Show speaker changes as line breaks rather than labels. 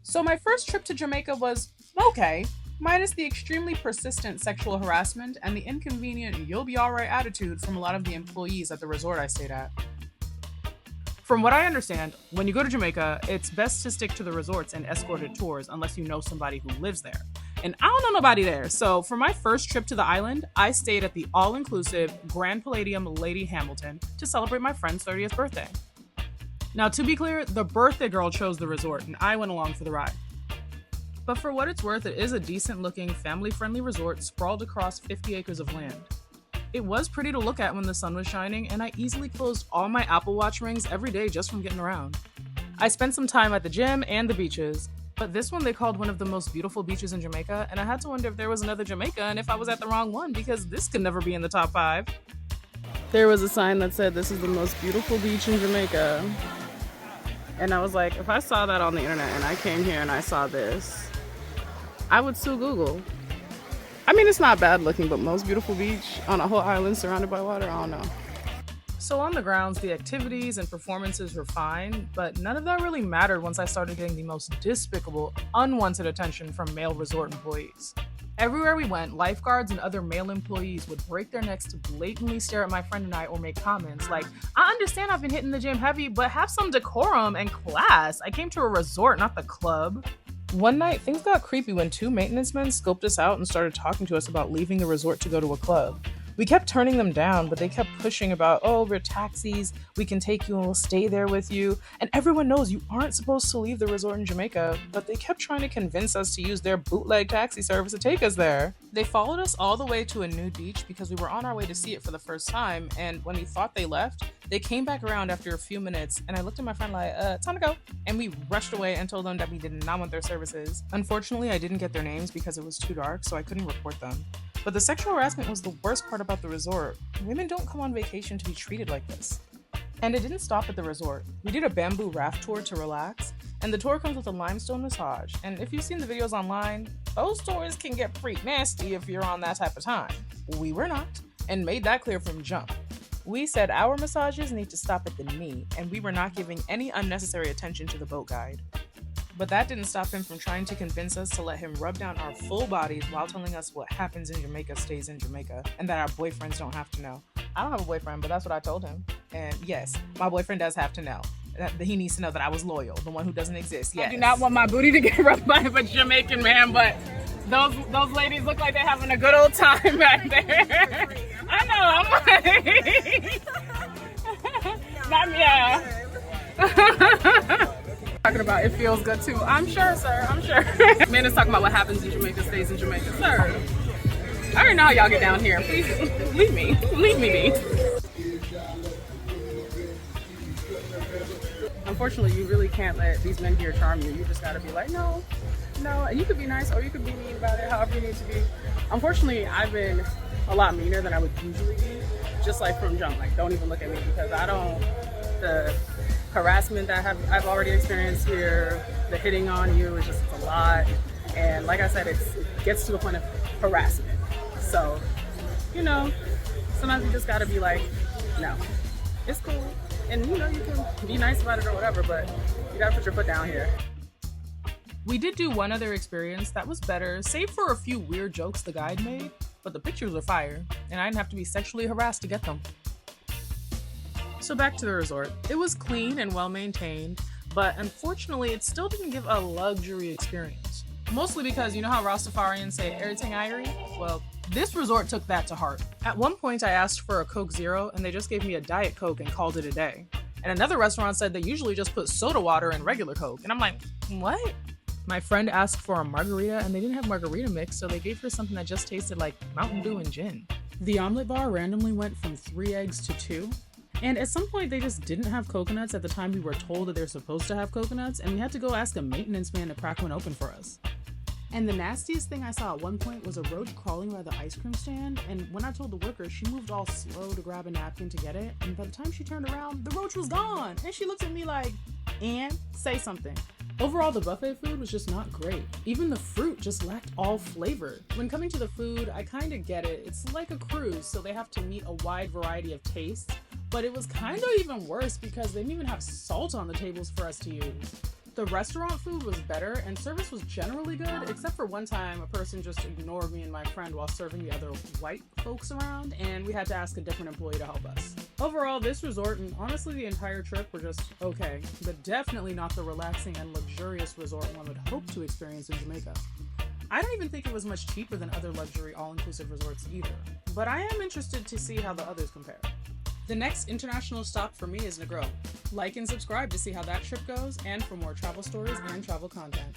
So my first trip to Jamaica was okay, minus the extremely persistent sexual harassment and the inconvenient you'll be alright attitude from a lot of the employees at the resort I stayed at. From what I understand, when you go to Jamaica, it's best to stick to the resorts and escorted tours unless you know somebody who lives there. And I don't know nobody there, so for my first trip to the island, I stayed at the all-inclusive Grand Palladium Lady Hamilton to celebrate my friend's 30th birthday. Now, to be clear, the birthday girl chose the resort, and I went along for the ride. But for what it's worth, it is a decent-looking, family-friendly resort sprawled across 50 acres of land. It was pretty to look at when the sun was shining, and I easily closed all my Apple Watch rings every day just from getting around. I spent some time at the gym and the beaches, but this one they called one of the most beautiful beaches in Jamaica, and I had to wonder if there was another Jamaica and if I was at the wrong one, because this could never be in the top 5. There was a sign that said, "This is the most beautiful beach in Jamaica." And I was like, if I saw that on the internet and I came here and I saw this, I would sue Google. I mean, it's not bad looking, but most beautiful beach on a whole island surrounded by water, I don't know. So on the grounds, the activities and performances were fine, but none of that really mattered once I started getting the most despicable, unwanted attention from male resort employees. Everywhere we went, lifeguards and other male employees would break their necks to blatantly stare at my friend and I or make comments like, "I understand I've been hitting the gym heavy, but have some decorum and class. I came to a resort, not the club." One night, things got creepy when 2 maintenance men scoped us out and started talking to us about leaving the resort to go to a club. We kept turning them down, but they kept pushing about, "Oh, we're taxis, we can take you and we'll stay there with you." And everyone knows you aren't supposed to leave the resort in Jamaica, but they kept trying to convince us to use their bootleg taxi service to take us there. They followed us all the way to a nude beach because we were on our way to see it for the first time, and when we thought they left, they came back around after a few minutes, and I looked at my friend like, time to go. And we rushed away and told them that we did not want their services. Unfortunately, I didn't get their names because it was too dark, so I couldn't report them. But the sexual harassment was the worst part about the resort. Women don't come on vacation to be treated like this. And it didn't stop at the resort. We did a bamboo raft tour to relax, and the tour comes with a limestone massage. And if you've seen the videos online, those tours can get pretty nasty if you're on that type of time. We were not, and made that clear from jump. We said our massages need to stop at the knee, and we were not giving any unnecessary attention to the boat guide. But that didn't stop him from trying to convince us to let him rub down our full bodies while telling us what happens in Jamaica stays in Jamaica, and that our boyfriends don't have to know. I don't have a boyfriend, but that's what I told him. And yes, my boyfriend does have to know. That he needs to know that I was loyal, the one who doesn't exist. Yes. I do not want my booty to get rubbed by a Jamaican man, but those ladies look like they're having a good old time back there. I know, I'm like... Not me, yeah. Talking about it feels good too. I'm sure, sir. I'm sure. Man is talking about what happens in Jamaica stays in Jamaica. Sir, I already know how y'all get down here. Please leave me. Leave me be. Unfortunately, you really can't let these men here charm you. You just gotta be like, no. And you could be nice or you could be mean about it, however you need to be. Unfortunately, I've been a lot meaner than I would usually be. Just like from jump, like don't even look at me because the harassment that I've already experienced here, the hitting on you is just a lot. And like I said, it gets to the point of harassment. So, sometimes you just gotta be like, no, it's cool. And you can be nice about it or whatever, but you gotta put your foot down here. We did do one other experience that was better, save for a few weird jokes the guide made, but the pictures were fire, and I didn't have to be sexually harassed to get them. So back to the resort. It was clean and well maintained, but unfortunately it still didn't give a luxury experience. Mostly because you know how Rastafarians say everything irie? Well, this resort took that to heart. At one point I asked for a Coke Zero and they just gave me a Diet Coke and called it a day. And another restaurant said they usually just put soda water in regular Coke. And I'm like, what? My friend asked for a margarita and they didn't have margarita mix, so they gave her something that just tasted like Mountain Dew and gin. The omelet bar randomly went from 3 eggs to 2. And at some point, they just didn't have coconuts at the time we were told that they're supposed to have coconuts, and we had to go ask a maintenance man to crack one open for us. And the nastiest thing I saw at one point was a roach crawling by the ice cream stand, and when I told the worker, she moved all slow to grab a napkin to get it, and by the time she turned around, the roach was gone! And she looked at me like, "And say something." Overall, the buffet food was just not great. Even the fruit just lacked all flavor. When coming to the food, I kinda get it. It's like a cruise, so they have to meet a wide variety of tastes. But it was kinda even worse because they didn't even have salt on the tables for us to use. The restaurant food was better and service was generally good, except for one time a person just ignored me and my friend while serving the other white folks around, and we had to ask a different employee to help us. Overall, this resort and honestly the entire trip were just okay, but definitely not the relaxing and luxurious resort one would hope to experience in Jamaica. I don't even think it was much cheaper than other luxury all-inclusive resorts either, but I am interested to see how the others compare. The next international stop for me is Negro. Like and subscribe to see how that trip goes and for more travel stories and travel content.